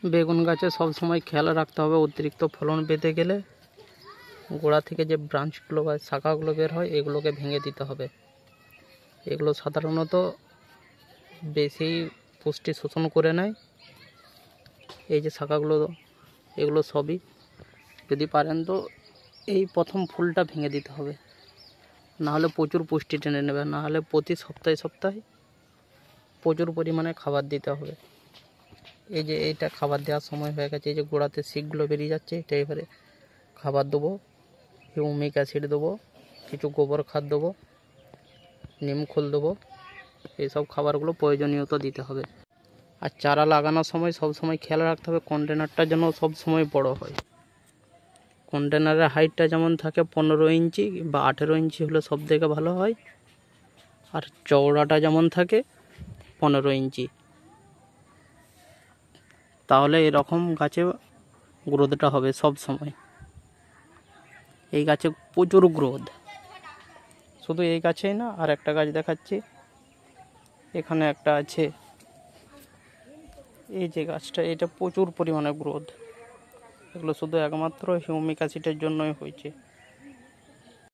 বেগুন গাছে সব সময় খেয়াল রাখতে হবে, অতিরিক্ত ফলন পেতে গেলে গোড়া থেকে যে ব্রাঞ্চগুলো বা শাখাগুলো বের হয় এগুলোকে ভেঙে দিতে হবে। এগুলো সাধারণত বেশি পুষ্টি শোষণ করে নেয়। এই যে শাখাগুলো, এগুলো সবই যদি পারেন তো এই প্রথম ফুলটা ভেঙে দিতে হবে, নাহলে প্রচুর পুষ্টি টেনে নেবে। নাহলে প্রতি সপ্তাহে সপ্তাহে প্রচুর পরিমাণে খাবার দিতে হবে। এই যে এইটা খাবার দেওয়ার সময় হয়ে গেছে, এই যে গোড়াতে শিকগুলো বেরিয়ে যাচ্ছে, এটা এবারে খাবার দেবো। হিউমিক অ্যাসিড দেবো, কিছু গোবর খাদ দেবো, নিমখোল দেবো। এইসব খাবারগুলো প্রয়োজনীয়ত দিতে হবে। আর চারা লাগানোর সময় সব সময় খেয়াল রাখতে হবে কন্টেনারটা যেন সব সময় বড় হয়। কন্টেনারের হাইটটা যেমন থাকে 15 ইঞ্চি বা 18 ইঞ্চি হলে সব থেকে ভালো হয়। আর চওড়াটা যেমন থাকে 15 ইঞ্চি, তাহলে এরকম গাছে গ্রোথটা হবে সব সময়। এই গাছে প্রচুর গ্রোথ, শুধু এই গাছেই না, আর একটা গাছ দেখাচ্ছি, এখানে একটা আছে, এই যে গাছটা, এটা প্রচুর পরিমাণে গ্রোথ। এগুলো শুধু একমাত্র হিউমিক অ্যাসিডের জন্যই হয়েছে।